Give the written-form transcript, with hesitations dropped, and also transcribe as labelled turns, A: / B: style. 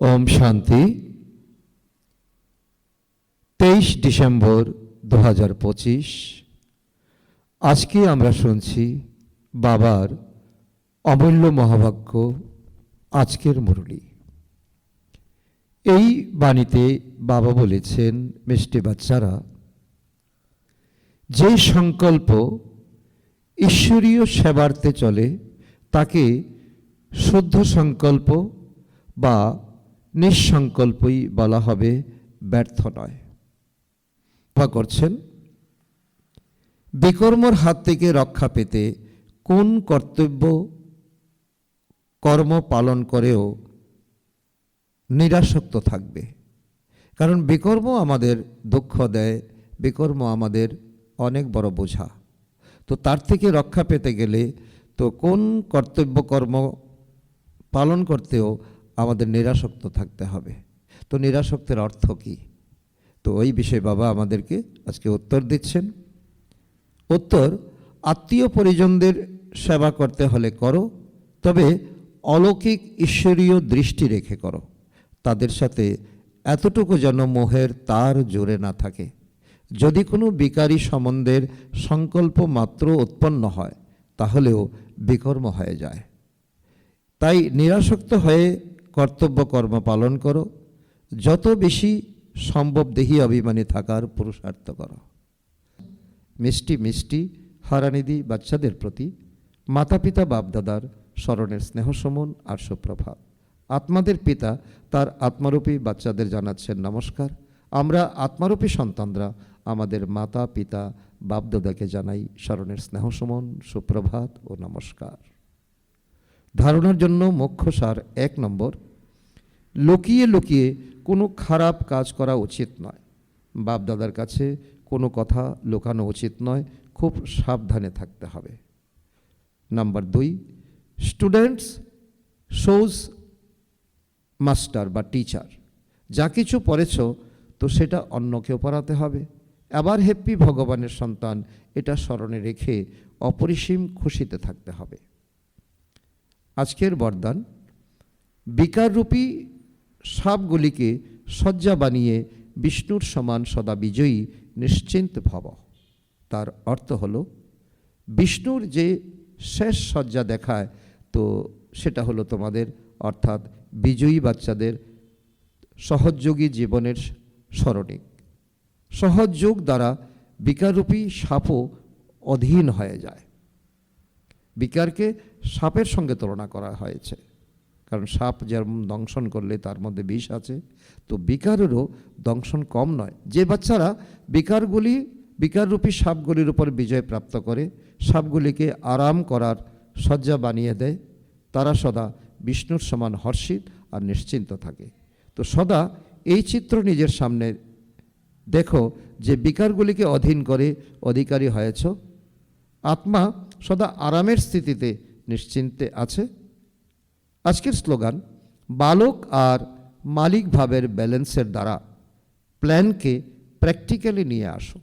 A: ওম শান্তি। 23 ডিসেম্বর 2025। আজকে আমরা শুনছি বাবার অমূল্য মহাবাক্য, আজকের মুরলী। এই বাণীতে বাবা বলেছেন, মিষ্টি বাচ্চারা, যে সংকল্প ঈশ্বরীয় সেবার্থে চলে তাকে শুদ্ধ সংকল্প বা নিঃসংকল্পই বলা হবে, ব্যর্থ নয়। বা করছেন, বিকর্মর হাত থেকে রক্ষা পেতে কোন কর্তব্য কর্ম পালন করেও নিরাসক্ত থাকবে। কারণ বিকর্ম আমাদের দুঃখ দেয়, বিকর্ম আমাদের অনেক বড় বোঝা। তো তার থেকে রক্ষা পেতে গেলে তো কোন কর্তব্য কর্ম পালন করতেও আমাদের নিরাসক্ত থাকতে হবে। তো নিরাসক্তের অর্থ কী? তো ওই বিষয়ে বাবা আমাদেরকে আজকে উত্তর দিচ্ছেন। উত্তর, আত্মীয় পরিজনদের সেবা করতে হলে করো, তবে অলৌকিক ঈশ্বরীয় দৃষ্টি রেখে করো। তাদের সাথে এতটুকু যেন মোহের তার জোরে না থাকে। যদি কোনো বিকারী সম্বন্ধের সংকল্প মাত্র উৎপন্ন হয় তাহলেও বিকর্ম হয়ে যায়। তাই নিরাসক্ত হয়ে কর্তব্য কর্ম পালন করো, যত বেশি সম্ভব দেহি অভিমানী থাকার পুরুষার্থ করো। মিষ্টি মিষ্টি হারানিধি বাচ্চাদের প্রতি মাতা পিতা বাপদাদার স্মরণের স্নেহ সমন আর সুপ্রভাত। আত্মাদের পিতা তার আত্মারূপী বাচ্চাদের জানাচ্ছেন নমস্কার। আমরা আত্মারূপী সন্তানরা আমাদের মাতা পিতা বাপদাদাকে জানাই স্মরণের স্নেহ সমন, সুপ্রভাত ও নমস্কার। ধারণার জন্য মুখ্য সার 1 নম্বর, লুকিয়ে লুকিয়ে কোনো খারাপ কাজ করা উচিত নয়। বাপদাদার কাছে কোনো কথা লুকানো উচিত নয়, খুব সাবধানে থাকতে হবে। নাম্বার 2, স্টুডেন্টস শোজ মাস্টার বা টিচার। যা কিছু পড়েছ তো সেটা অন্যকেও পড়াতে হবে। আবার হ্যাপি ভগবানের সন্তান, এটা স্মরণে রেখে অপরিসীম খুশিতে থাকতে হবে। আজকের বরদান, বিকাররূপী সাপগুলিকে শয্যা বানিয়ে বিষ্ণুর সমান সদা বিজয়ী নিশ্চিন্ত ভব। তার অর্থ হলো, বিষ্ণুর যে শেষ শয্যা দেখায় তো সেটা হলো তোমাদের, অর্থাৎ বিজয়ী বাচ্চাদের সহযোগী জীবনের স্মরণিক। সহযোগ দ্বারা বিকাররূপী সাপও অধীন হয়ে যায়। বিকারকে সাপের সঙ্গে তুলনা করা হয়েছে, কারণ সাপ যেমন দংশন করলে তার মধ্যে বিষ আছে, তো বিকারেরও দংশন কম নয়। যে বাচ্চারা বিকাররূপী সাপগুলির উপর বিজয় প্রাপ্ত করে, সাপগুলিকে আরাম করার শয্যা বানিয়ে দেয়, তারা সদা বিষ্ণুর সমান হর্ষিত আর নিশ্চিন্ত থাকে। তো সদা এই চিত্র নিজের সামনে দেখো যে বিকারগুলিকে অধীন করে অধিকারী হয়েছ। আত্মা সদা আরামের স্থিতিতে নিশ্চিন্তে আছে। আজকের স্লোগান, বালক আর মালিক ভাবের ব্যালেন্সের দ্বারা প্ল্যানকে প্র্যাকটিক্যালি নিয়ে আসো।